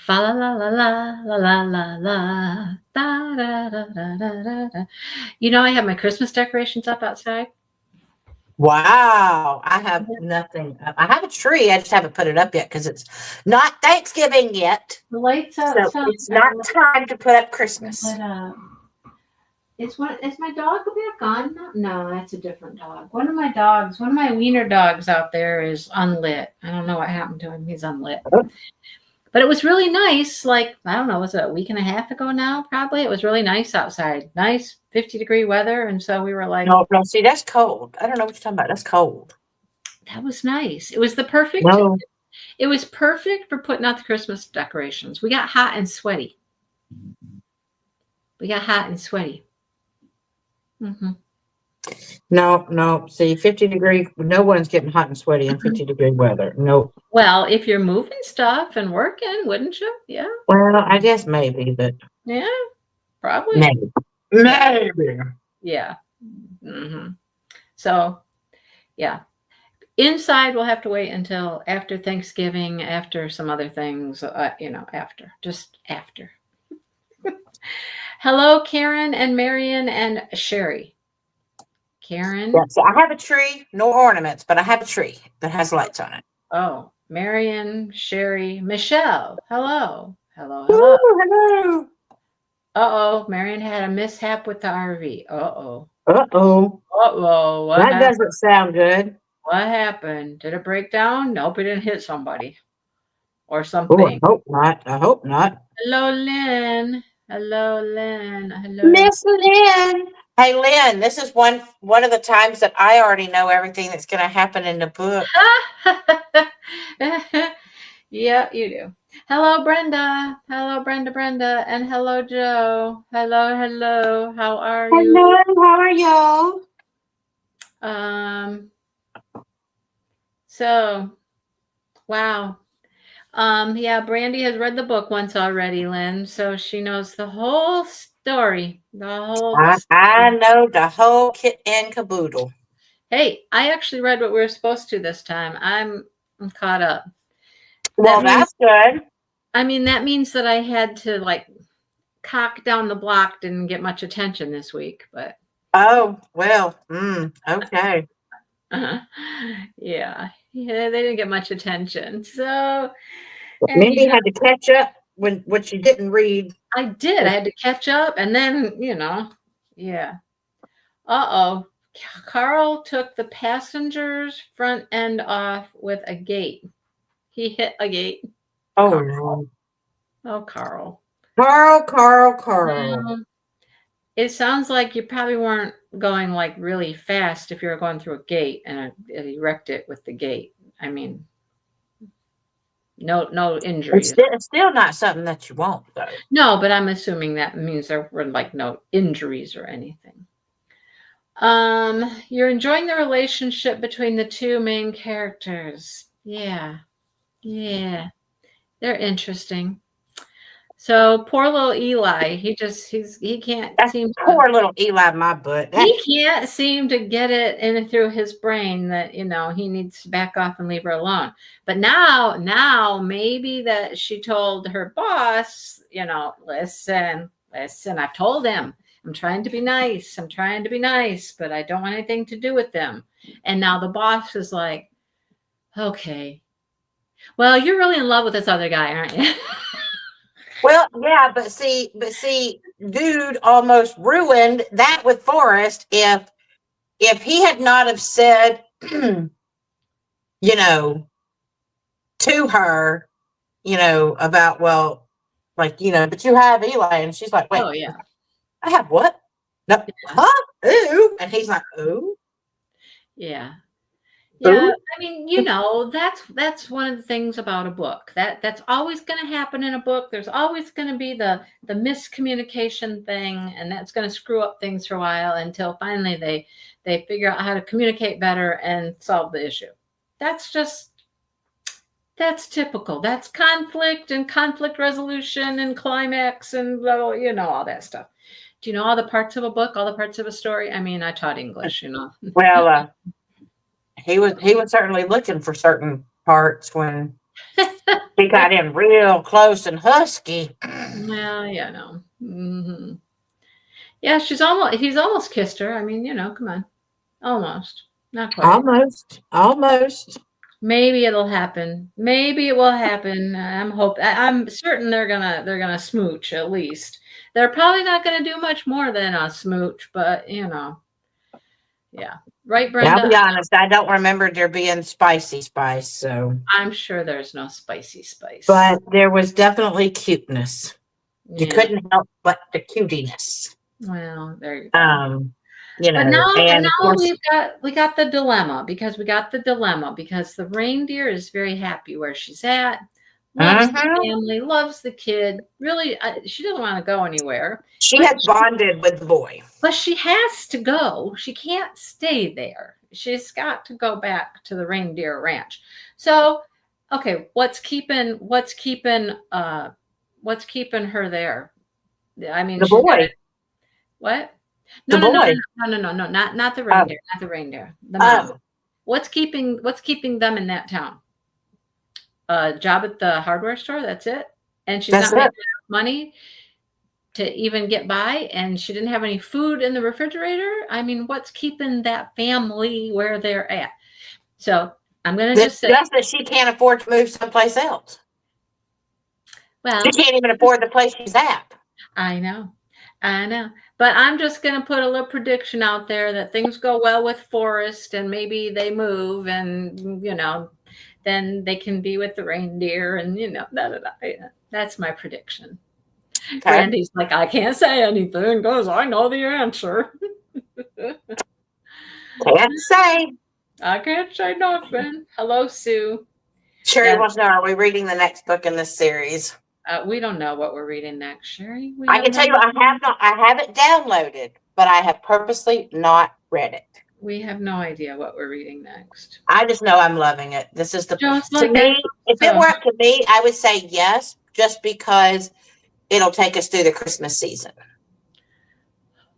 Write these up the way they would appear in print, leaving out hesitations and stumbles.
Fa la la la la la la la la da da da da da da da. I have my Christmas decorations up outside. Wow. I have nothing. I have a tree. I just haven't put it up yet because it's not Thanksgiving yet. The lights So outside it's are not time to put up Christmas. lit up. Is my dog back on? No, that's a different dog. One of my wiener dogs out there is unlit. I don't know what happened to him. He's unlit. But it was really nice. Like, I don't know, was it a week and a half ago now? Probably. It was really nice outside. Nice 50-degree weather. And so we were like, No, see, that's cold. I don't know what you're talking about. That's cold. that was nice. It was the perfect. No. It was perfect for putting out the Christmas decorations. We got hot and sweaty. Mm-hmm. No. See, 50-degree, no one's getting hot and sweaty in 50-degree weather. Nope. Well, if you're moving stuff and working, wouldn't you? Yeah. Well, I guess maybe, but Yeah, probably. maybe. Yeah. Mm-hmm. So, yeah. Inside, we'll have to wait until after Thanksgiving, after some other things, just after. Hello, Karen and Marion and Sherry. Karen. Yeah, so I have a tree, no ornaments, but I have a tree that has lights on it. Oh, Marion, Sherry, Michelle. Hello. Hello. Ooh, hello. Uh-oh, Marion had a mishap with the RV. Uh-oh. Uh-oh. Uh-oh. What That happened? doesn't sound good. What happened? Did it break down? Nope, it didn't hit somebody or Oh, I something. hope not. I hope not. Hello, Lynn. Hello, Lynn. Hello. Miss Lynn. Hey, Lynn, this is one of the times that I already know everything that's going to happen in the book. Yeah, you do. Hello, Brenda. Hello, Brenda. And hello, Joe. Hello. How are you? Hello, how are y'all? So, wow. Yeah, Brandy has read the book once already, Lynn, so she knows the whole story. I know the whole kit and caboodle. Hey, I actually read what we were supposed to this time. I'm caught up. Well, that's good. I mean, that means that I had to cock down the block. Didn't get much attention this week, but oh well. Okay. Yeah, they didn't get much attention. So Mindy had to catch up when what she didn't read. I did. I had to catch up, and then yeah. Uh-oh. Carl took the passenger's front end off with a gate. He hit a gate. Oh, no. Oh, Carl. Carl. It sounds like you probably weren't going really fast if you were going through a gate and it wrecked it with the gate. I mean, no injuries. It's still not something that you want, though. No, but I'm assuming that means there were no injuries or anything. You're enjoying the relationship between the two main characters. Yeah. They're interesting. So poor little Eli, he can't seem to. Poor little Eli, my butt. He can't seem to get it in through his brain that he needs to back off and leave her alone. But now maybe that she told her boss, listen, I've told him I'm trying to be nice, but I don't want anything to do with them. And now the boss is like, okay, well, you're really in love with this other guy, aren't you? Well, yeah, but see, dude almost ruined that with Forrest. If he had not have said, to her, about, well, but you have Eli, and she's like, wait, oh yeah, I have what? No, huh? Ooh, and he's like, ooh, yeah. Yeah, I mean, that's one of the things about a book. That's always going to happen in a book. There's always going to be the miscommunication thing, and that's going to screw up things for a while until finally they figure out how to communicate better and solve the issue. That's typical. That's conflict and conflict resolution and climax and all that stuff. Do you know all the parts of a book, all the parts of a story? I mean, I taught English, Well, he was certainly looking for certain parts when He got him real close and husky. Well, yeah, no. Yeah, he's almost kissed her. I mean, come on. Almost. Not quite. Almost. Maybe it'll happen. Maybe it will happen. I'm certain they're gonna smooch at least. They're probably not gonna do much more than a smooch, but yeah. Right, I'll Brenda? be honest, I don't remember there being spicy spice, so. I'm sure there's no spicy spice. But there was definitely cuteness. You Yeah. couldn't help but the cutiness. Well, there you go. But And of now course, we got the dilemma because the reindeer is very happy where she's at, loves the family, loves the kid. Really, she doesn't want to go anywhere. she has bonded with the boy. But she has to go. She can't stay there. She's got to go back to the reindeer ranch. So, okay, what's keeping her there? I mean, The she's got boy. what? The No, boy. no, not the reindeer, not the reindeer. The mom. What's keeping them in that town? A job at the hardware store, that's it. And she's not making enough money to even get by, and she didn't have any food in the refrigerator. I mean, what's keeping that family where they're at? So I'm going to just say that she can't afford to move someplace else. Well, she can't even afford the place she's at. I know. But I'm just going to put a little prediction out there that things go well with Forrest and maybe they move and, then they can be with the reindeer and, that's my prediction. Okay. Randy's like, I can't say anything because I know the answer. Can't say. I can't say nothing. Hello, Sue. Sherry wants to know, are we reading the next book in this series? We don't know what we're reading next, Sherry. I can tell you, I have it downloaded, but I have purposely not read it. We have no idea what we're reading next. I just know I'm loving it. This is if it were up to me, I would say yes, just because it'll take us through the Christmas season.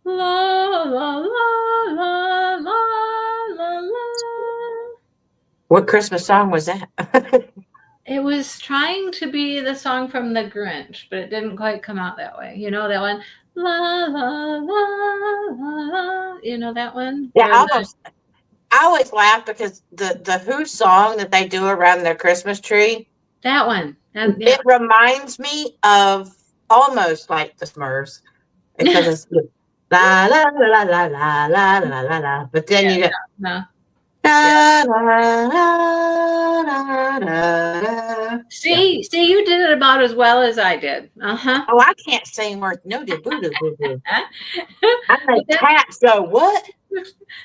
La la la la la la la. What Christmas song was that? It was trying to be the song from The Grinch, but it didn't quite come out that way. You know that one? La la la la la. You know that one? Yeah, I always laugh because the Who song that they do around their Christmas tree. That one. It reminds me of almost like the Smurfs. Because it's la la la la la la la la la. But then you get See, you did it about as well as I did. Uh-huh. Oh, I can't sing worth no do boo boo boo. I make cats go, what?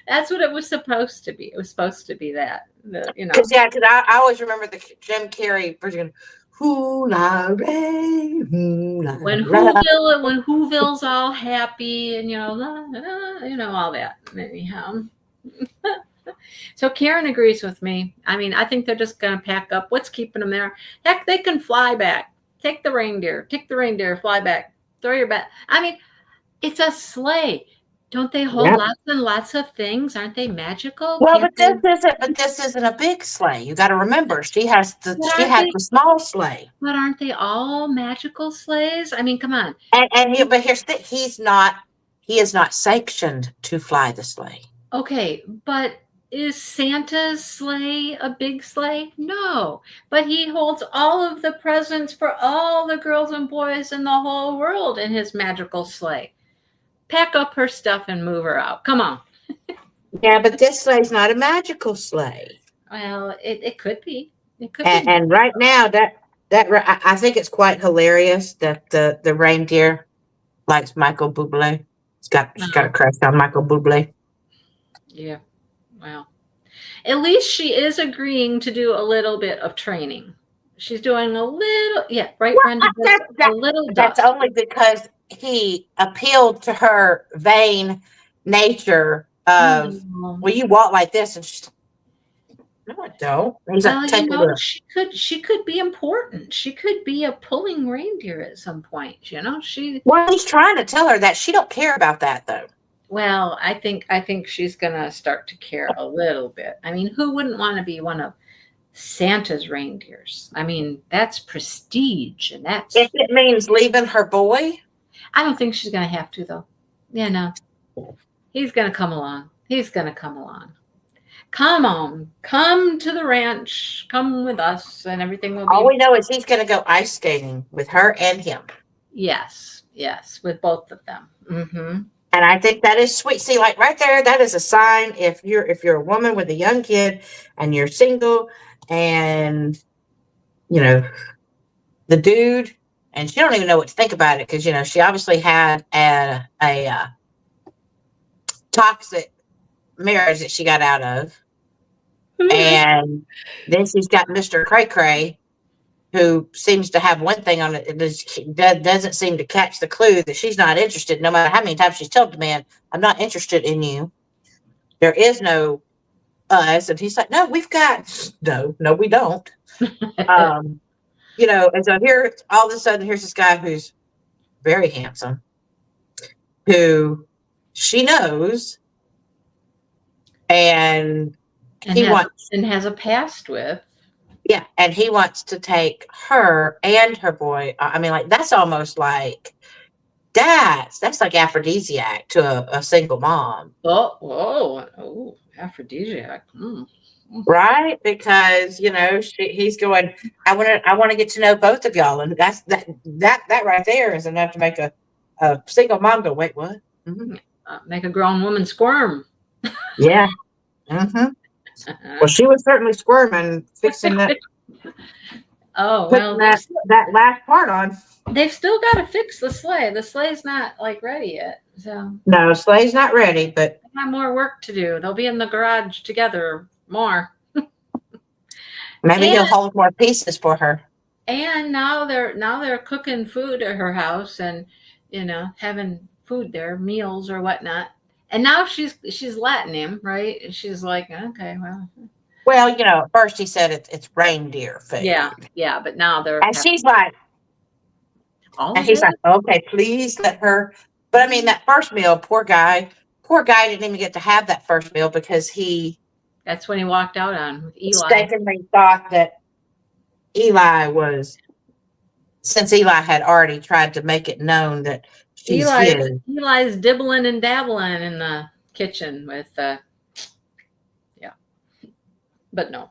That's what it was supposed to be. It was supposed to be that. Because I always remember the Jim Carrey version. Hula ray, hula when Whoville's all happy and all that. Anyhow. So Karen agrees with me. I mean, I think they're just going to pack up. What's keeping them there? Heck, they can fly back. Take the reindeer, fly back, throw your bat. I mean, it's a sleigh. Don't they hold lots and lots of things? Aren't they magical? Well, this isn't a big sleigh. You got to remember, she has the small sleigh. But aren't they all magical sleighs? I mean, come on. But here's the he is not sanctioned to fly the sleigh. Okay, but is Santa's sleigh a big sleigh? No, but he holds all of the presents for all the girls and boys in the whole world in his magical sleigh. Pack up her stuff and move her out. Come on. Yeah, but this sleigh's not a magical sleigh. Well, it could be. It could be. And right now, I think it's quite hilarious that the reindeer likes Michael Bublé. She's got a crush on Michael Bublé. Yeah. Well, at least she is agreeing to do a little bit of training. She's doing a little, right, Brenda? A little. That's only because he appealed to her vain nature of, well, you walk like this, and she's, no, I don't. He's like, take a look. She could be important. She could be a pulling reindeer at some point. Well, he's trying to tell her that she don't care about that, though. Well, I think she's gonna start to care a little bit. I mean, who wouldn't want to be one of Santa's reindeers. I mean, that's prestige, and that's. If it means leaving her boy, I don't think she's gonna have to though. Yeah, no, he's gonna come along. He's gonna come along. Come on, come to the ranch. Come with us, and everything will all be. we know is he's going to go ice skating with her and him. Yes, yes, with both of them. Mm-hmm. And I think that is sweet. See, like right there, that is a sign. If you're a woman with a young kid and you're single, and you know the dude, and she don't even know what to think about it because she obviously had a toxic marriage that she got out of, and then she's got Mr. Cray Cray, who seems to have one thing on it. It doesn't seem to catch the clue that she's not interested, no matter how many times she's told the man, I'm not interested in you. There is no us. And he's like, no, we don't. And so here, all of a sudden, here's this guy who's very handsome, who she knows, and he wants, and has a past with. yeah, and he wants to take her and her boy. I mean, like that's almost like that's like aphrodisiac to a single mom. Oh, aphrodisiac. Right? Because he's going, I want to get to know both of y'all, and that right there is enough to make a single mom go, wait, what? Mm-hmm. Make a grown woman squirm. Yeah. Mm-hmm. Well, she was certainly squirming, fixing that. Oh, well, that last part on. They've still got to fix the sleigh. The sleigh's not like ready yet. So no, sleigh's not ready, but they have more work to do. They'll be in the garage together more. Maybe he'll hold more pieces for her. And now they're cooking food at her house, and having food there, meals or whatnot. And now she's letting him, right? She's like, okay, well. Well, at first he said it's reindeer food. Yeah, but now they're. And she's like, and he's like, okay, please let her. But I mean, that first meal, poor guy didn't even get to have that first meal because that's when he walked out on with Eli. Mistakenly thought that since Eli had already tried to make it known that she's his. Eli's dibbling and dabbling in the kitchen with, yeah. But no.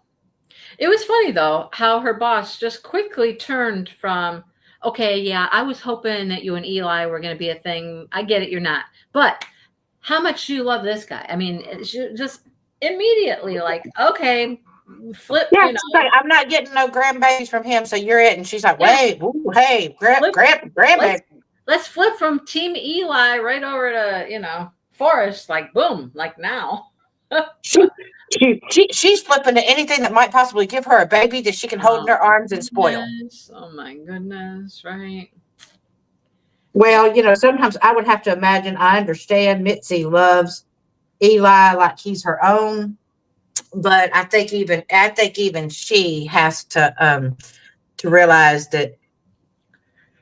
It was funny, though, how her boss just quickly turned from, okay, yeah, I was hoping that you and Eli were going to be a thing. I get it, you're not. But how much do you love this guy? I mean, she just immediately like, okay, flip. Yeah, like, I'm not getting no grandbabies from him, so you're it. And she's like, wait, ooh, hey, grandbaby. Let's flip from Team Eli right over to, Forrest, like boom, like now. She's flipping to anything that might possibly give her a baby that she can hold in her arms and spoil. Oh my goodness, right. Well, sometimes I would have to imagine, I understand Mitzi loves Eli like he's her own, but I think even she has to realize that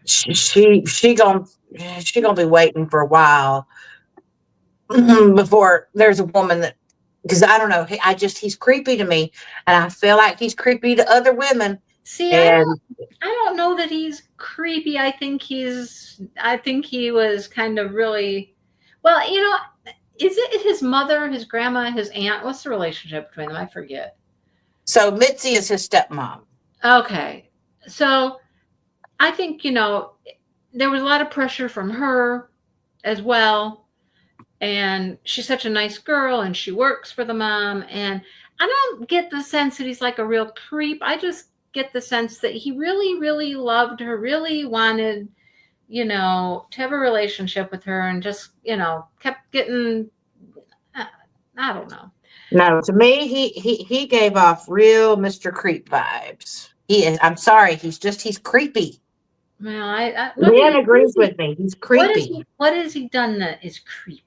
she gonna be waiting for a while before there's a woman that, because I don't know, he's creepy to me, and I feel like he's creepy to other women. See, I don't know that he's creepy. I think he was kind of really, well, is it his mother, his grandma, his aunt? What's the relationship between them? I forget. So Mitzi is his stepmom. Okay. So I think, there was a lot of pressure from her as well. And she's such a nice girl, and she works for the mom. And I don't get the sense that he's like a real creep. I just get the sense that he really, really loved her, really wanted, to have a relationship with her, and just, kept getting, I don't know. No, to me, he gave off real Mr. Creep vibes. He is. I'm sorry. He's creepy. Well, Leanne agrees with me. He's creepy. What has he done that is creepy?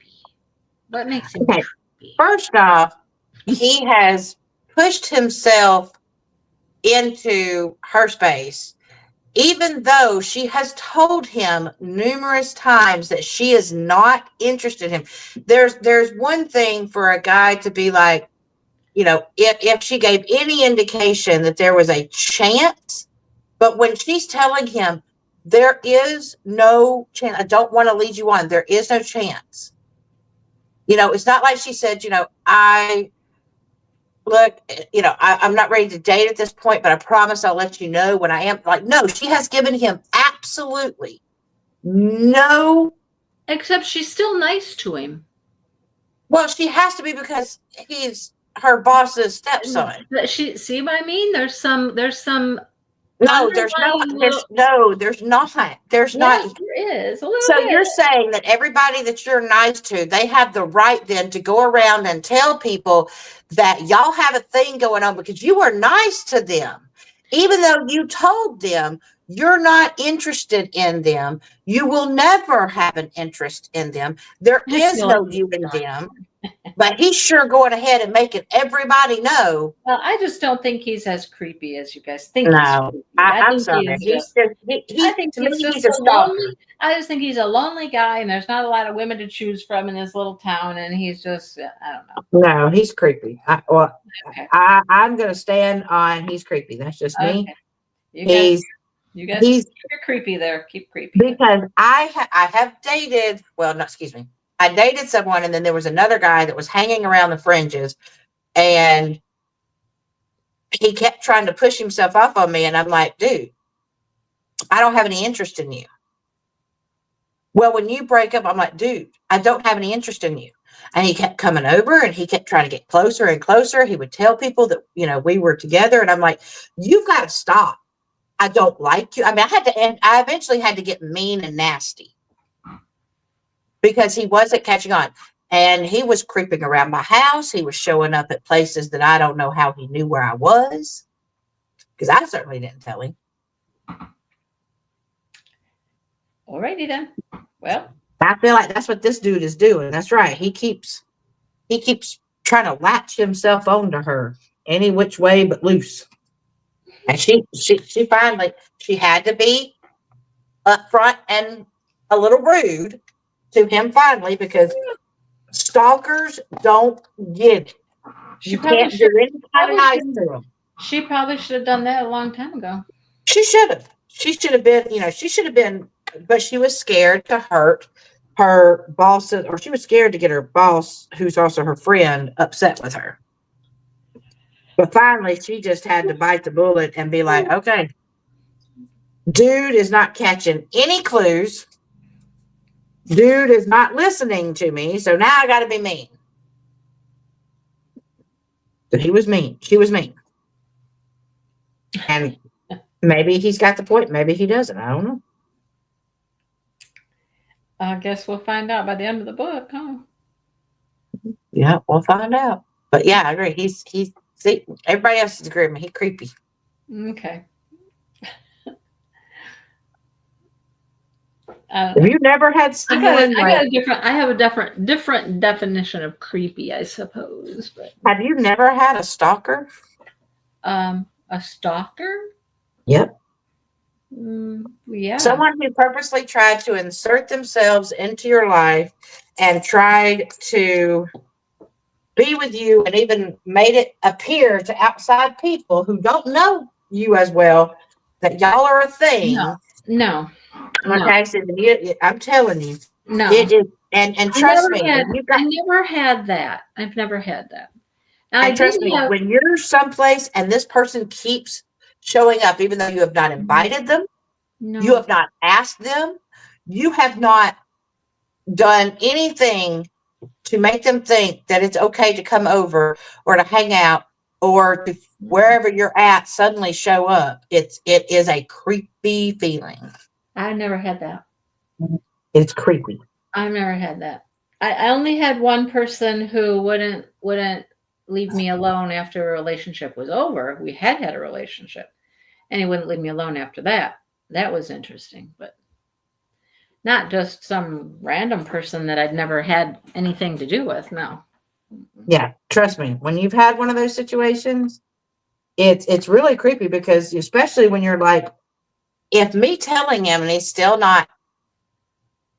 What makes him creepy? First off, he has pushed himself into her space, even though she has told him numerous times that she is not interested in him. There's one thing for a guy to be like, if she gave any indication that there was a chance, but when she's telling him, there is no chance, I don't want to lead you on, there is no chance. It's not like she said, I'm not ready to date at this point, but I promise I'll let you know when I am. Like, no, she has given him absolutely no. Except she's still nice to him. Well, she has to be because he's her boss's stepson. See what I mean? There's some No, there's not. There's not. There's not. There is a little So bit. you're saying that everybody that you're nice to, they have the right then to go around and tell people that y'all have a thing going on because you were nice to them. Even though you told them you're not interested in them, you will never have an interest in them. There is no you in them. But he's sure going ahead and making everybody know. Well, I just don't think he's as creepy as you guys think. No, I'm sorry. I think he's a stalker. I just think he's a lonely guy, and there's not a lot of women to choose from in this little town, and he's just, I don't know. No, he's creepy. I'm going to stand on he's creepy. That's just me. Okay. You guys keep creepy there. Keep creepy. Because I have dated, I dated someone, and then there was another guy that was hanging around the fringes, and he kept trying to push himself off on me, and I'm like, dude, I don't have any interest in you. Well, when you break up, I'm like, dude, I don't have any interest in you. And he kept coming over, and he kept trying to get closer and closer. He would tell people that, we were together, and I'm like, you've got to stop. I don't like you. I mean, I eventually had to get mean and nasty because he wasn't catching on. And he was creeping around my house. He was showing up at places that I don't know how he knew where I was, because I certainly didn't tell him. Alrighty then. Well, I feel like that's what this dude is doing. That's right. He keeps trying to latch himself onto her any which way but loose. And she finally, she had to be upfront and a little rude to him finally, because stalkers don't get it. You can't do any kind of nice to them. She probably should have done that a long time ago. She should have. She should have been, but she was scared to hurt her boss, or she was scared to get her boss, who's also her friend, upset with her. But finally, she just had to bite the bullet and be like, okay, dude is not catching any clues. Dude is not listening to me. So now I got to be mean. So he was mean. She was mean. And maybe he's got the point. Maybe he doesn't. I don't know. I guess we'll find out by the end of the book, huh? Yeah, we'll find out. But yeah, I agree. See, everybody else is agreeing. He's creepy. Okay. Have you never had someone? I have a different definition of creepy, I suppose. But have you never had a stalker? A stalker? Yep. Yeah. Someone who purposely tried to insert themselves into your life and tried to be with you, and even made it appear to outside people who don't know you as well that y'all are a thing. No. Okay, so I'm telling you, no. It is, and trust me, I never had that. I've never had that. And trust me, when you're someplace and this person keeps showing up, even though you have not invited them, you have not asked them, you have not done anything to make them think that it's okay to come over or to hang out or to wherever you're at suddenly show up. It is a creepy feeling. I never had that. It's creepy. I've never had that. I only had one person who wouldn't leave me alone after a relationship was over. We had a relationship, and he wouldn't leave me alone after that. That was interesting, but not just some random person that I'd never had anything to do with. No. Yeah, trust me. When you've had one of those situations, it's really creepy, because especially when you're like, if me telling him and he's still not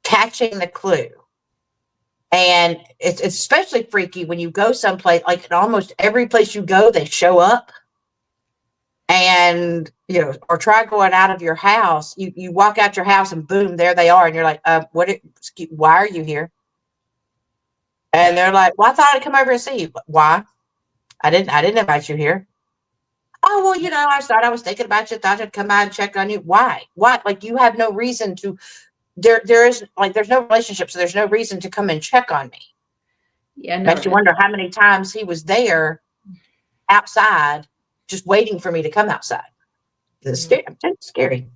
catching the clue, And it's especially freaky when you go someplace, like in almost every place you go, they show up. And, or try going out of your house. You walk out your house and boom, there they are. And you're like, why are you here? And they're like, well, I thought I'd come over and see you. Why? I didn't invite you here. Oh, well, I thought I was thinking about you. Thought I'd come by and check on you. Why? What? Like, you have no reason to, there's no relationship. So there's no reason to come and check on me. Yeah. No, Makes you wonder how many times he was there outside, just waiting for me to come outside. It's scary. It's scary.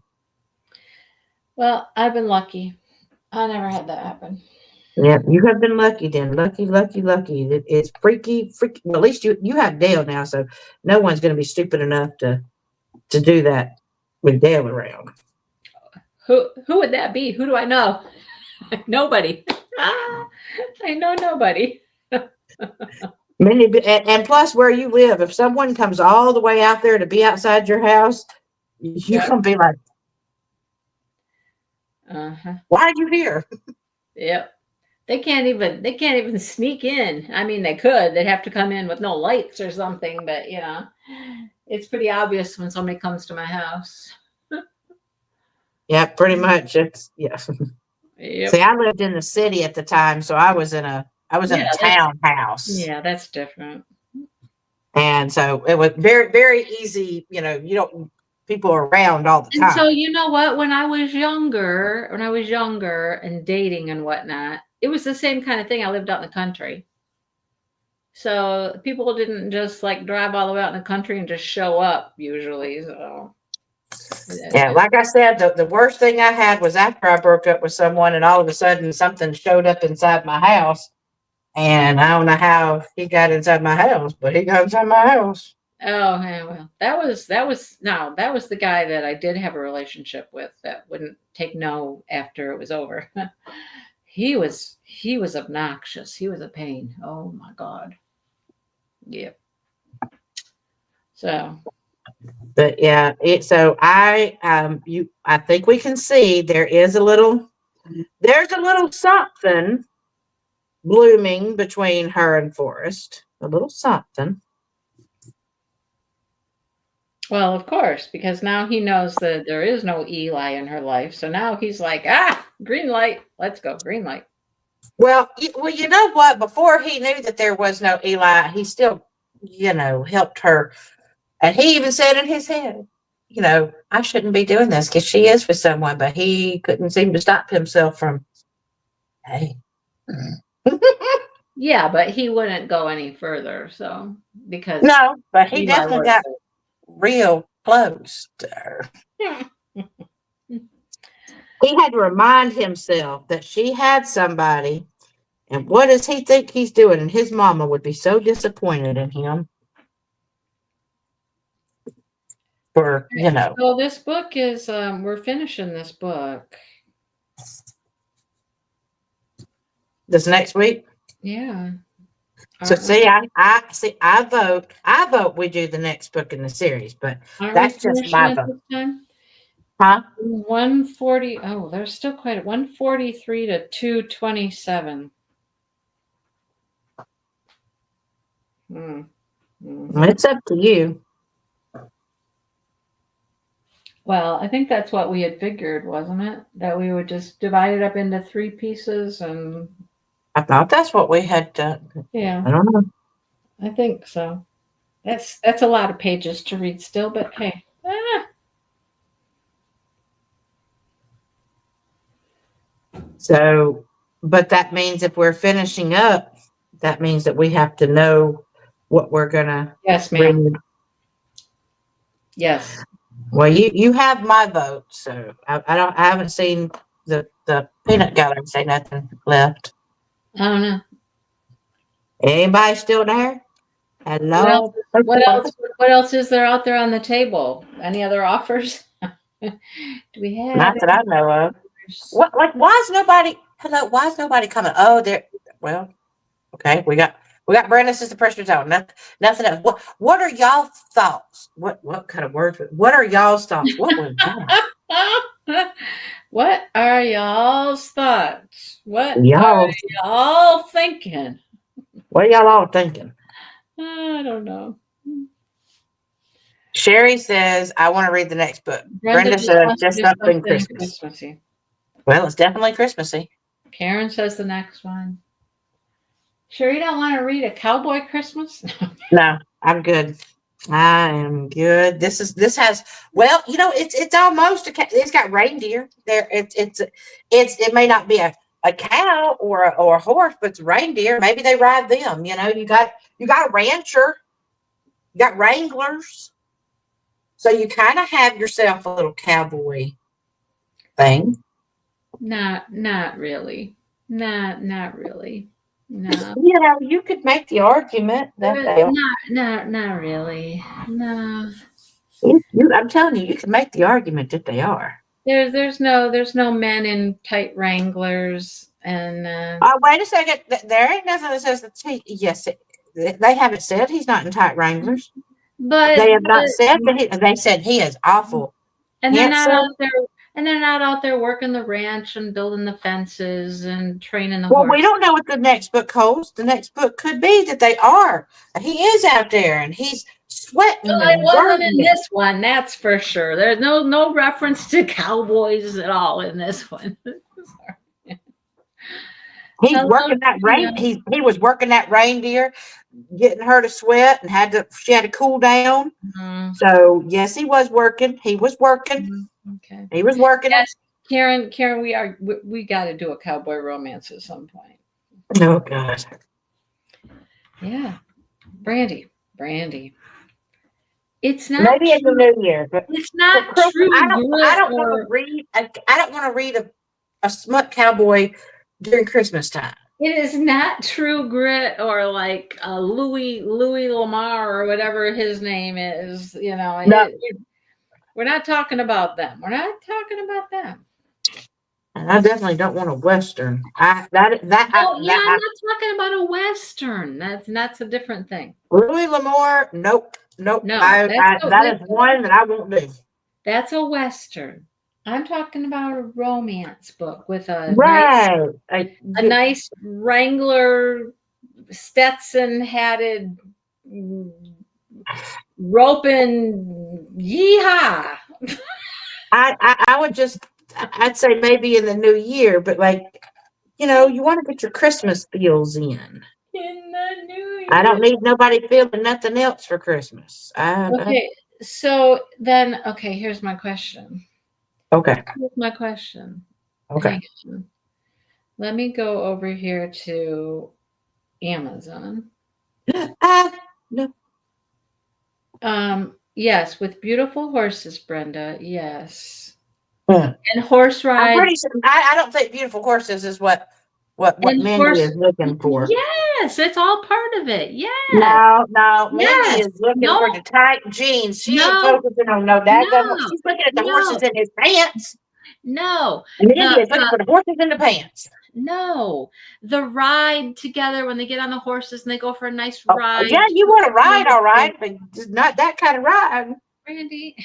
Well, I've been lucky. I never had that happen. Yeah, you have been lucky then. Lucky. It's freaky. Well, at least you have Dale now, so no one's going to be stupid enough to do that with Dale around. Who would that be? Who do I know? Nobody. I know nobody. And plus, where you live, if someone comes all the way out there to be outside your house, you're going to be like, why are you here? Yep. They can't even sneak in. I mean, they could. They'd have to come in with no lights or something, but it's pretty obvious when somebody comes to my house. Yeah, pretty much. It's Yep. See, I lived in the city at the time, so I was in a townhouse. Yeah, that's different. And so it was very, very easy. People are around all the time. And so you know what? When I was younger and dating and whatnot, it was the same kind of thing. I lived out in the country. So people didn't just like drive all the way out in the country and just show up usually. So yeah, like I said, the worst thing I had was after I broke up with someone and all of a sudden something showed up inside my house. And I don't know how he got inside my house, but he got inside my house. Oh, yeah, well, that was the guy that I did have a relationship with that wouldn't take no after it was over. He was obnoxious. He was a pain. Oh my God. Yep. So. But yeah, I think we can see there's a little something blooming between her and Forrest. A little something. Well, of course, because now he knows that there is no Eli in her life. So now he's like, green light. Let's go. Green light. Well, you know what? Before he knew that there was no Eli, he still, helped her. And he even said in his head, I shouldn't be doing this because she is with someone, but he couldn't seem to stop himself from, hey. Yeah, but he wouldn't go any further. So, because. No, but he definitely got real close to her. He had to remind himself that she had somebody, and what does he think he's doing? And his mama would be so disappointed in him. So this book is we're finishing this book this next week. Yeah. So see, I vote we do the next book in the series, but that's just my vote. Huh? 140. Oh, there's still quite 143 to 227. It's up to you. Well, I think that's what we had figured, wasn't it? That we would just divide it up into 3 pieces, and I thought that's what we had done. Yeah. I don't know. I think so. That's a lot of pages to read still, but hey. So, but that means if we're finishing up, that means that we have to know what we're gonna. Yes, ma'am. Read. Yes. Well, you have my vote, so I haven't seen the peanut gallery say nothing left. I don't know. Anybody still there? Hello. What else is there out there on the table? Any other offers? Do we have? Not that I know of. What? Like, why is nobody? Hello. Why is nobody coming? Oh, there. Well, okay. We got Brandon says the pressure's on. Nothing else. What are y'all thoughts? What kind of words? What are y'all's thoughts? What was that? What are y'all's thoughts? What Y'all, are y'all thinking? what are y'all all thinking? I don't know. Sherry says, I want to read the next book. Brenda Brenda just says, wants to just do something something Christmas. Christmassy. Well, it's definitely Christmassy. Karen says the next one. Sure, you don't want to read a cowboy Christmas? No, I'm good. I am good. This has, well, it's almost it's got reindeer there. It may not be a cow or a horse, but it's reindeer. Maybe they ride them. You got a rancher, you got wranglers, so you kind of have yourself a little cowboy thing. Not really. Not really. No. You could make the argument that they are. Not really. No. I'm telling you, you can make the argument that they are. There's no men in tight wranglers and Wait a second. There ain't nothing that says that yes, they haven't said he's not in tight wranglers. They but have not said that they said he is awful and they're not out handsome. there and they're not out there working the ranch and building the fences and training the Well, we horse. don't know what the next book holds. The next book could be that they are. He is out there and he's sweating Well, it and wasn't in burning. this one, that's for sure. There's no reference to cowboys at all in this one. He's Hello, working that Tina. he was working that reindeer, getting her to sweat and she had to cool down. Mhm. So yes, he was working. He was working. Okay. He was working it. Yes, Karen, we got to do a cowboy romance at some point. Oh God. Yeah, Brandy. It's not Maybe in the true. new year, but It's for not Christmas, true I grit don't want to or read. I don't want to read a smut cowboy during Christmas time. it is not true grit or like Louis Lamar or whatever his name is. No, We're not talking about them. We're not talking about them. I definitely don't want a western. Oh yeah, I'm not talking about a western. That's a different thing. Louis L'Amour. Nope, nope. No, That is one that I won't do. that's a western. I'm talking about a romance book with Right. a nice Wrangler Stetson hatted roping yeehaw. I would just. I'd say maybe in the new year, but you want to get your Christmas feels in. In the new I don't year. need nobody feeling nothing else for Christmas. Okay, so then, okay, here's my question. Okay. Here's my question. Okay. Hang on. Let me go over here to Amazon. No. Yes, with beautiful horses, Brenda. Yes. Mm. And horse I'm rides pretty sure. I don't think beautiful horses is what and Mindy horse is looking for. yes, it's all part of it. Yes. No. Mindy Yes. is looking No, for the tight jeans. She ain't no, focusing on no daggum. no, She's looking at the horses no, in his pants. no. Mindy The is looking for the horses in the pants. no. The ride together when they get on the horses and they go for a nice Oh, ride. yeah, you want to ride, all right, but just not that kind of ride. Randy.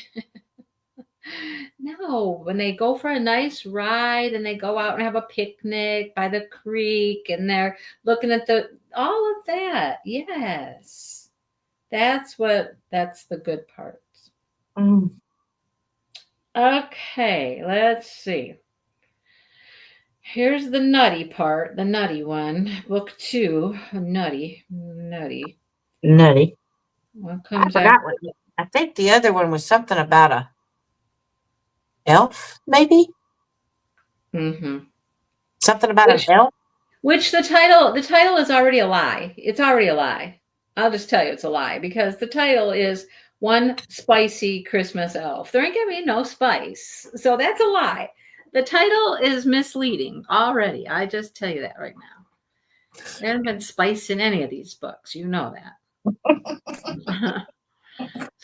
No, when they go for a nice ride and they go out and have a picnic by the creek and they're looking at all of that. Yes. That's the good parts. Mm. Okay, let's see. Here's the nutty part, the nutty one. Book 2, nutty. Nutty. What I comes after? forgot what. I think the other one was something about a elf, maybe Mm-hmm. something about an elf. Which the title is already a lie. It's already a lie. I'll just tell you it's a lie because the title is One Spicy Christmas Elf. There ain't gonna be no spice. So that's a lie. The title is misleading already. I just tell you that right now. There hasn't been spice in any of these books. You know that.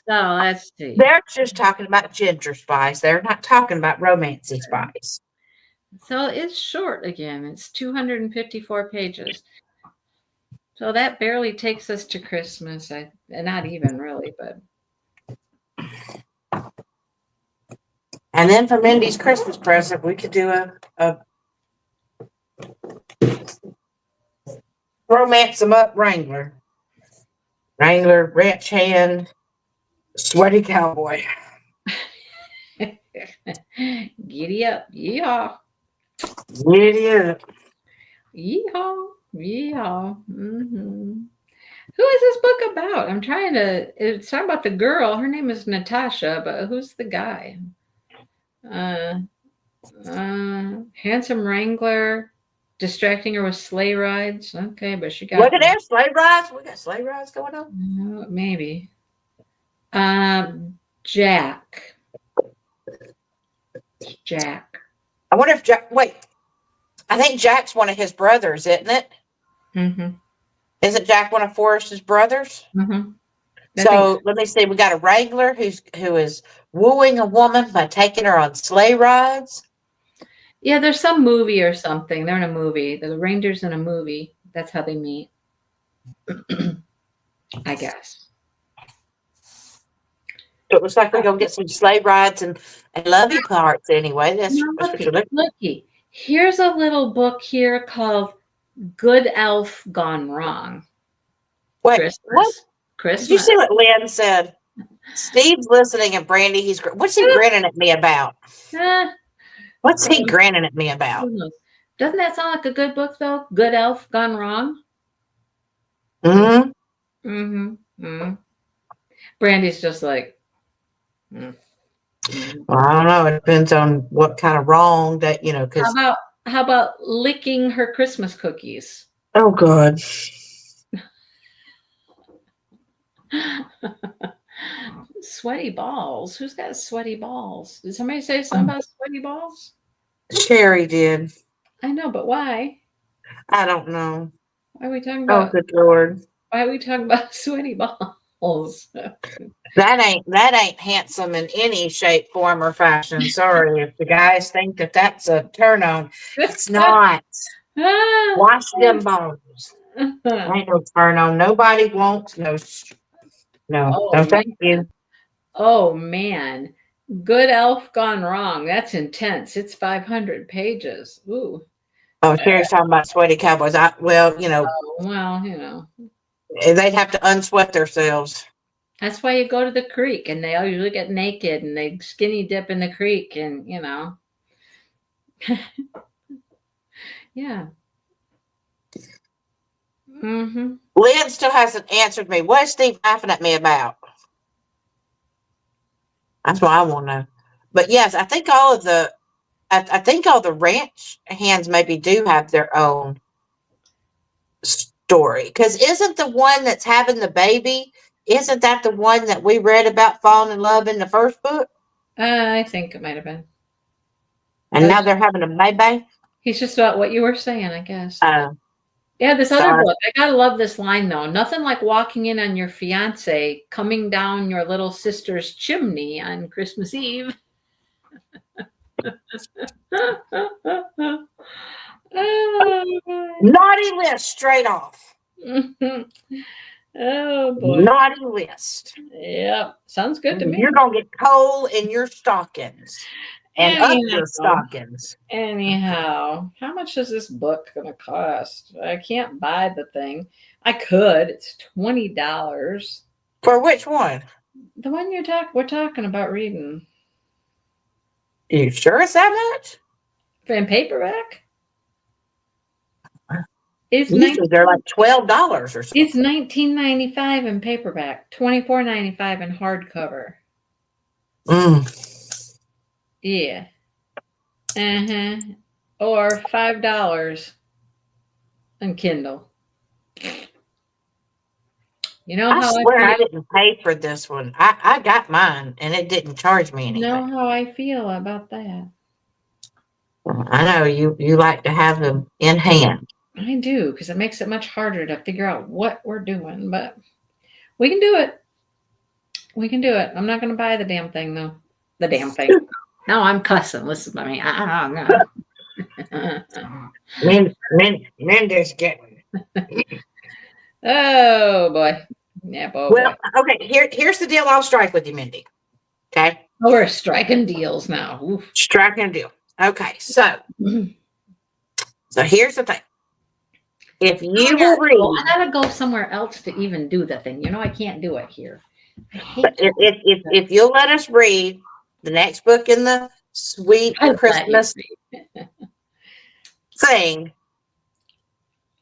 So let's see. They're just talking about ginger spice. They're not talking about romancy spice. So it's short again. It's 254 pages. So that barely takes us to Christmas. Not even really, but And then for Mindy's Christmas present, we could do a Romance them up, Wrangler. Wrangler, ranch hand, sweaty cowboy. Giddy up. Yeehaw. Yeah. Yeehaw. Yeehaw. Who is this book about? I'm trying to. It's talking about the girl. Her name is Natasha, but who's the guy? Uh, handsome Wrangler, distracting her with sleigh rides. Okay, but she got Look at there, sleigh rides. We got sleigh rides going on. maybe. Jack. Jack. I wonder if Jack. Wait, I think Jack's one of his brothers, isn't it? Mm-hmm. Isn't Jack one of Forrest's brothers? Mm-hmm. So let me see. We got a Wrangler who is wooing a woman by taking her on sleigh rides. Yeah, there's some movie or something. They're in a movie. The Rangers in a movie. That's how they meet. I guess. So it looks like we're gonna get some sleigh rides and lovey parts anyway. That's what you're looking. Looky. Here's a little book here called Good Elf Gone Wrong. Wait, Christmas. what? Christmas. Did you see what Lynn said? Steve's listening, and Brandy, what's he grinning at me about? What's he grinning at me about? Doesn't that sound like a good book, though? Good Elf Gone Wrong? Mm-hmm. Mm-hmm. Brandy's just like, Well, I don't know. It depends on what kind of wrong that, because. How about licking her Christmas cookies? Oh, God. Sweaty balls. Who's got sweaty balls? Did somebody say something about sweaty balls? Sherry did. I know, but why? I don't know. Why are we talking about? Oh, good Lord! Why are we talking about sweaty balls? That ain't handsome in any shape, form, or fashion. Sorry if the guys think that that's a turn on. It's not. Wash them balls. Ain't no turn on. Nobody wants no. Oh, no, thank you. Oh man, Good Elf Gone Wrong. That's intense. It's 500 pages. Ooh. Oh, Sherry's talking about sweaty cowboys. Well, they'd have to unsweat themselves. That's why you go to the creek, and they all usually get naked, and they skinny dip in the creek, and yeah. Mm-hmm. Lynn still hasn't answered me. What is Steve laughing at me about? That's what I want to know. But yes, I think all the ranch hands maybe do have their own story. Because isn't the one that's having the baby, isn't that the one that we read about falling in love in the first book? I think it might have been. And now they're having a baby? He's just about what you were saying, I guess. Yeah, this Sorry. other book. I gotta love this line though. Nothing like walking in on your fiance coming down your little sister's chimney on Christmas Eve. Naughty list straight off. Oh boy. Naughty list. Yep. Sounds good to me. You're gonna get coal in your stockings. And up your stockings. Anyhow, how much is this book going to cost? I can't buy the thing. I could. It's $20. For which one? The one we're talking about reading. You sure it's that much? In paperback? Usually they're like $12 or something. It's $19.95 in paperback, $24.95 in hardcover. Yeah. Or $5 on Kindle. You know how I swear I didn't pay for this one. I got mine and it didn't charge me anything. You know how I feel about that. I know you like to have them in hand. I do, because it makes it much harder to figure out what we're doing, but we can do it. We can do it. I'm not going to buy the damn thing, though. The damn thing. No, I'm cussing. Listen to me. I don't know. Mindy's getting. Oh boy. Yeah, boy. Well, okay. Here's the deal. I'll strike with you, Mindy. Okay. Oh, we're striking deals now. Oof. Striking a deal. Okay. So here's the thing. If Oh, you yeah, will so I read, gotta go somewhere else to even do the thing. I can't do it here. I hate if you'll let us read the next book in the sweet I let you Christmas read. thing,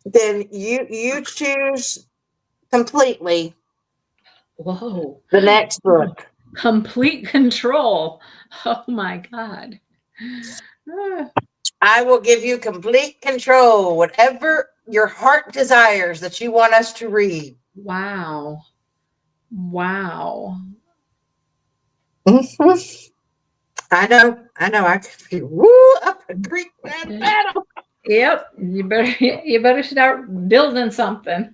then you choose completely Whoa. the next book. Complete control. Oh my God. Ah, I will give you complete control, whatever your heart desires that you want us to read. wow. Wow. Mhm. I know. I could be up a Greek man battle. Yep. You better start building something.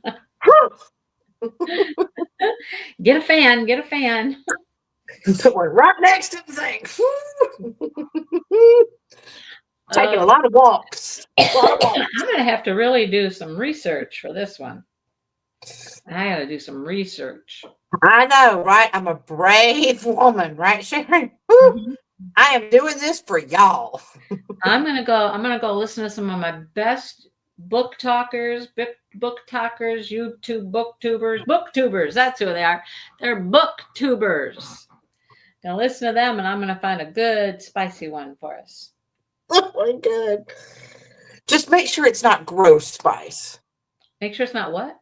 Get a fan. Get a fan. Put one right next to the thing. Taking Uh, a lot of walks. A lot of I'm walks. gonna have to really do some research for this one. I gotta do some research. I know, right? I'm a brave woman, right, Sharon? Woo. Mhm. I am doing this for y'all. I'm gonna go listen to some of my best book talkers, YouTube booktubers. That's who they are. They're booktubers. Gonna listen to them, and I'm gonna find a good spicy one for us. Oh my god. Just make sure it's not gross spice. Make sure it's not what?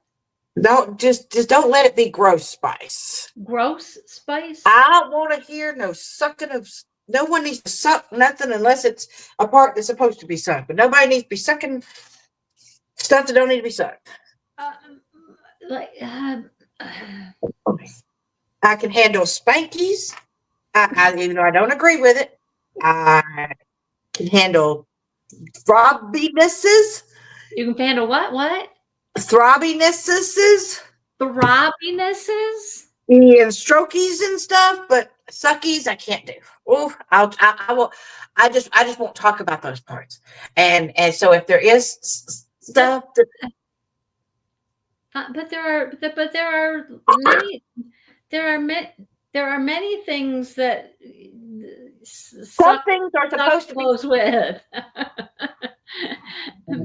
Don't just don't let it be gross spice. Gross spice? I don't want to hear no sucking of. No one needs to suck nothing unless it's a part that's supposed to be sucked. But nobody needs to be sucking stuff that don't need to be sucked. Uh, like, I can handle spankies. Even though I don't agree with it, I can handle throbbinesses, you can handle what? What? throbbinesses, Throbbiness? and strokies and stuff. But suckies, I can't do. Oh, I will. I just won't talk about those parts. And so if there is stuff that But there are many there are many there are many things that some suck things are suck supposed to be. goes with.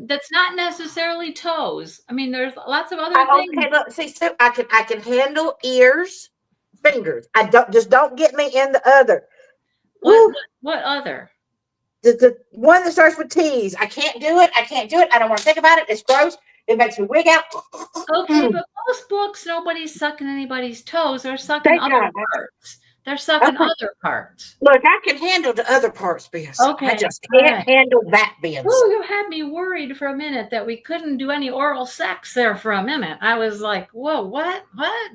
That's not necessarily toes. I mean, there's lots of other Okay, things. look, see, so I can handle ears, fingers. I don't get me in the other. What Woo. what, what other? The one that starts with T's. I can't do it. I can't do it. I don't want to think about it. It's gross. It makes me wig out. Okay, but most books, nobody's sucking anybody's toes. They're sucking Thank other God. parts. They're sucking Okay. other parts. Look, I can handle the other parts, Biz. I Okay, just all can't right. handle that, Biz. Oh, you had me worried for a minute that we couldn't do any oral sex there for a minute. I was like, whoa, what? What?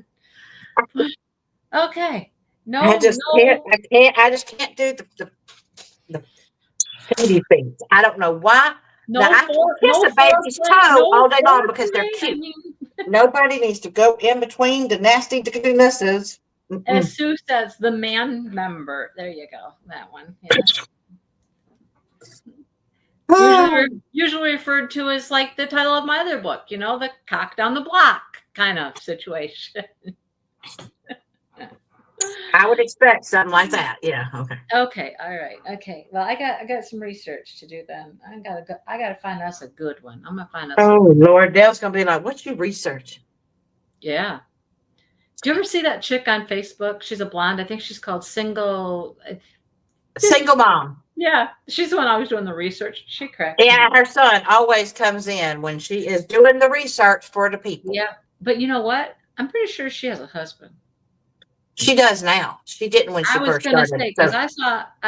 Okay. I No, just can't. no, I can't. I just can't do the baby things. I don't know why. Now I can kiss no a baby's foreplay, toe no all day long because they're foreplay. I cute. mean, Nobody needs to go in between the nasty goodnesses. as Sue says, the man member. There you go. That one. Yes. Usually referred to as like the title of my other book, the cock down the block kind of situation. I would expect something like that. Yeah. Okay. Okay, all right. Okay. Well, I got some research to do then. I gotta find us a good one. I'm gonna find us Oh a Lord, Dale's gonna be like, "What you research?" yeah. Do you ever see that chick on Facebook? She's a blonde. I think she's called Single. Single mom. Yeah, she's the one always doing the research. She cracks me Yeah, up. her son always comes in when she is doing the research for the people. Yeah, but you know what? I'm pretty sure she has a husband. She does now. She didn't when I she was first gonna started. say So because I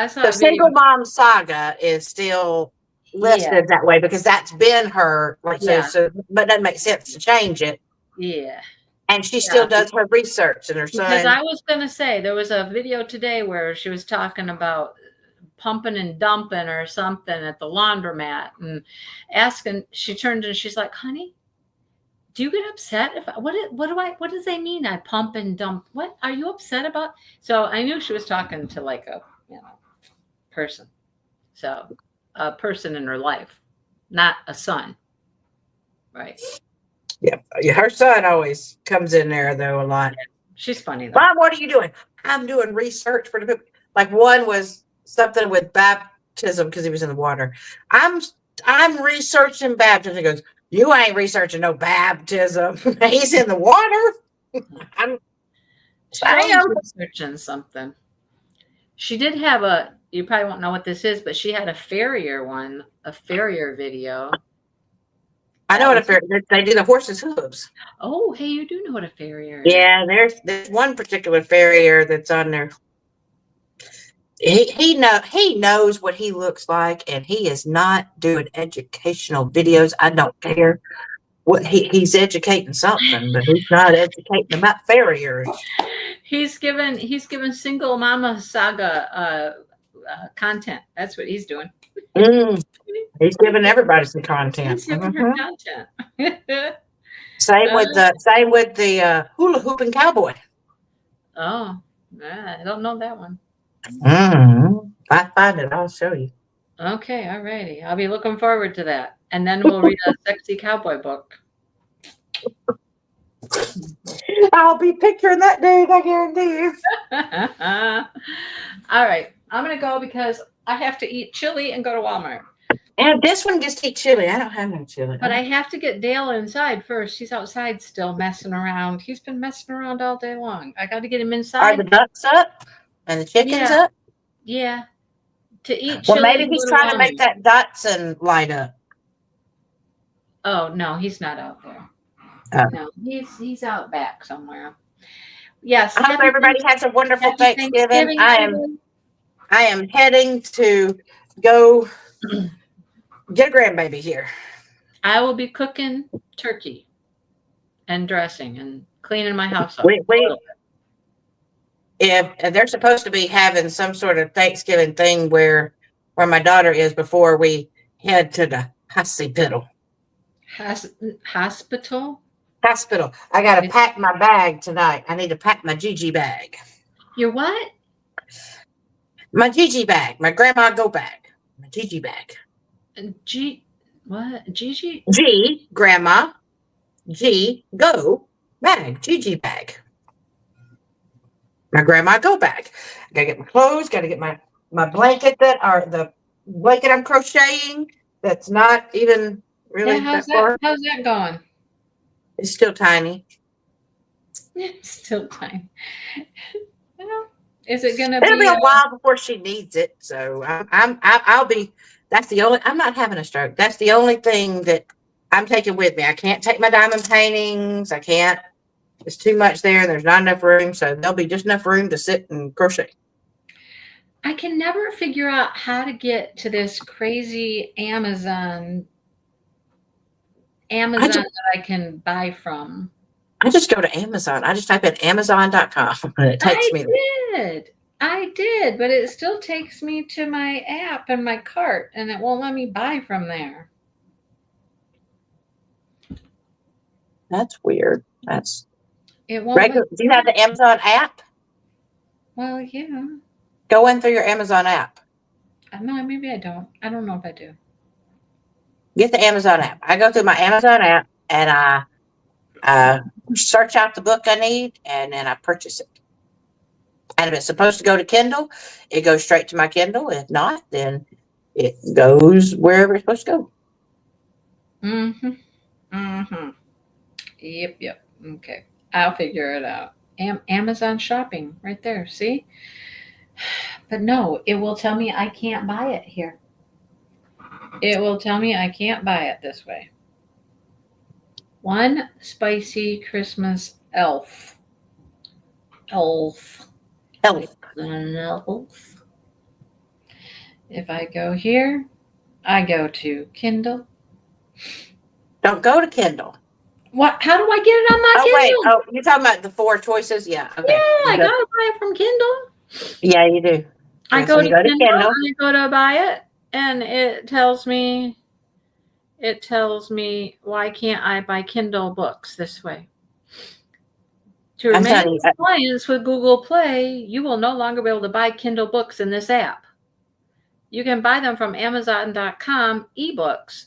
saw the a video. single mom saga is still Yeah, listed that way because that's been her like yeah, but it doesn't make sense to change it. yeah, And she still yeah. does her research and her Because son. I was gonna say there was a video today where she was talking about pumping and dumping or something at the laundromat and asking. She turned and she's like, "Honey, do you get upset if what does they mean? I pump and dump. What are you upset about?" So I knew she was talking to like a person. So a person in her life, not a son, right? Yeah, her son always comes in there though a lot. She's funny though. Mom, what are you doing? I'm doing research for the people. Like one was something with baptism because he was in the water. I'm I'm researching baptism. He goes, You ain't researching no baptism. He's in the water. I'm She's always Sam. researching something. She did have a, you probably won't know what this is, but she had a farrier one, a farrier video. I know That what a was, farrier. They do the horse's hooves. oh, hey, you do know what a farrier is. Yeah, there's one particular farrier that's on there. He knows what he looks like, and he is not doing educational videos. I don't care what he's educating something, but he's not educating about farriers. He's given single mama saga content. That's what he's doing. Mm, he's giving everybody some content. He's giving her content. Same with the hula hooping cowboy. Oh, I don't know that one. If I find it, I'll show you. Okay, all righty. I'll be looking forward to that. And then we'll read a sexy cowboy book. I'll be picturing that dude, I guarantee you. All right. I'm going to go because I have to eat chili and go to Walmart. And this one gets to eat chili. I don't have no chili. But I have to get Dale inside first. He's outside still messing around. He's been messing around all day long. I got to get him inside. Are the ducks up and the chickens up? Yeah. To eat chili. Well, maybe he's trying to make that Dotson light up. Oh, no, he's not out there. Oh. No, he's out back somewhere. Yes. I hope everybody has a wonderful Thanksgiving. I am heading to go get a grandbaby here. I will be cooking turkey and dressing and cleaning my house up. Wait. If they're supposed to be having some sort of Thanksgiving thing where my daughter is before we head to the hospital. Hospital? Hospital. I got to pack my bag tonight. I need to pack my Gigi bag. Your what? My Gigi bag. My grandma go bag. My Gigi bag. What? Gigi? G, grandma. G, go bag. Gigi bag. My grandma go bag. I got to get my clothes. Got to get my blanket the blanket I'm crocheting. That's not even really how's far. How's that going? It's still tiny. Still tiny. Well, is it gonna It'll be a while before she needs it. So I'll be. That's the only. I'm not having a stroke. That's the only thing that I'm taking with me. I can't take my diamond paintings. I can't. It's too much there. There's not enough room. So there'll be just enough room to sit and crochet. I can never figure out how to get to this crazy Amazon that I can buy from. I just go to Amazon. I just type in Amazon.com and it takes me there. I did, but it still takes me to my app and my cart, and it won't let me buy from there. That's weird. It won't. Regular. Do you have the Amazon app? Well, yeah. Go in through your Amazon app. No, maybe I don't. I don't know if I do. Get the Amazon app. I go through my Amazon app and I search out the book I need and then I purchase it. And if it's supposed to go to Kindle, it goes straight to my Kindle. If not, then it goes wherever it's supposed to go. Yep. Okay. I'll figure it out. Amazon shopping right there. See? But no, it will tell me I can't buy it here. It will tell me I can't buy it this way. One spicy Christmas elf. Elf. If I go here, I go to Kindle. Don't go to Kindle. What? How do I get it on my Kindle? Wait. Oh, you're talking about the 4 choices? Yeah. Okay. Yeah, I gotta buy it from Kindle. Yeah, you do. I go to Kindle. I go to buy it, and it tells me. Why can't I buy Kindle books this way? To remain in compliance with Google Play, you will no longer be able to buy Kindle books in this app. You can buy them from Amazon.com ebooks.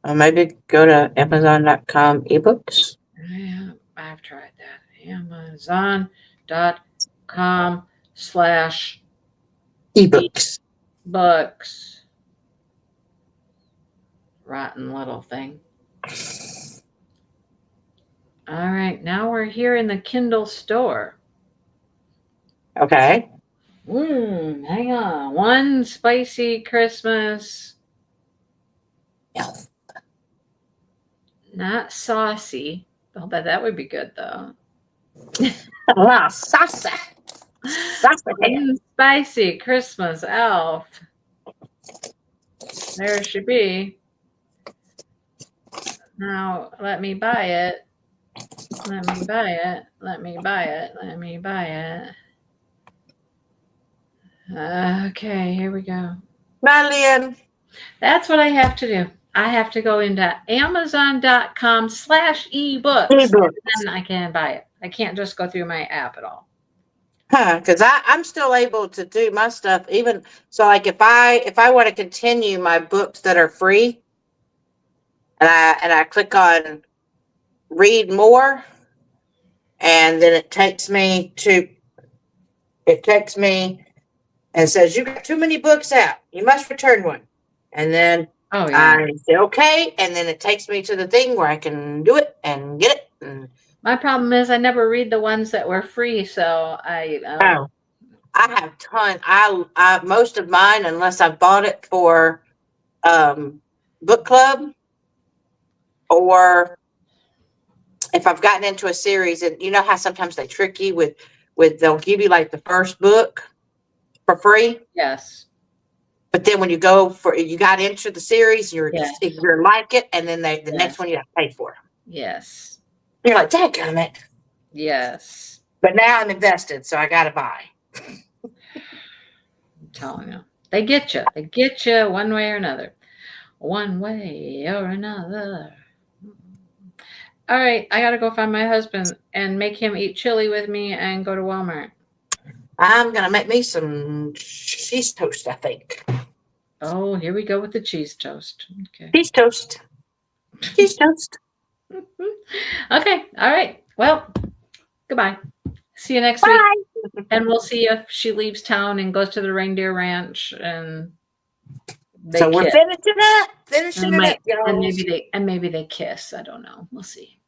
Maybe go to Amazon.com ebooks. Yeah, I've tried that. Amazon.com/ebooks. Books. Rotten little thing. All right, now we're here in the Kindle store. Okay. Hang on. One spicy Christmas. Not saucy. Oh, but that would be good though. Wow, salsa. Salsa here. Spicy Christmas elf. There it should be. Now let me buy it. Let me buy it. Let me buy it. Let me buy it. Okay, here we go. Marian. That's what I have to do. I have to go into amazon.com/ebooks Ebook. and then I can buy it. I can't just go through my app at all. Because I'm still able to do my stuff even so. Like if I want to continue my books that are free, and I click on read more, and then it takes me and says you got too many books out. You must return one, and then Oh yeah. I say okay, and then it takes me to the thing where I can do it and get it. And My problem is I never read the ones that were free, so I oh, I have ton. I most of mine, unless I bought it for book club, or if I've gotten into a series, and you know how sometimes they trick you with they'll give you like the first book for free, yes. but then when you got into the series, you're like it, and then the next one you have to pay for. Yes. You're like, dadgummit. Yes. But now I'm invested, so I got to buy. I'm telling you. They get you. They get you one way or another. One way or another. All right, I gotta go find my husband and make him eat chili with me and go to Walmart. I'm gonna make me some cheese toast, I think. Oh, here we go with the cheese toast. Okay. Cheese toast. Cheese toast. Okay. All right. Well, goodbye. See you next Bye. week. And we'll see if she leaves town and goes to the reindeer ranch and So we're finishing it up, y'all. and maybe they kiss. I don't know. We'll see.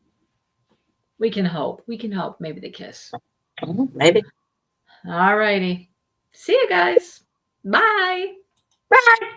We can hope. We can hope. Maybe they kiss. Maybe. All righty. See you guys. Bye. Bye.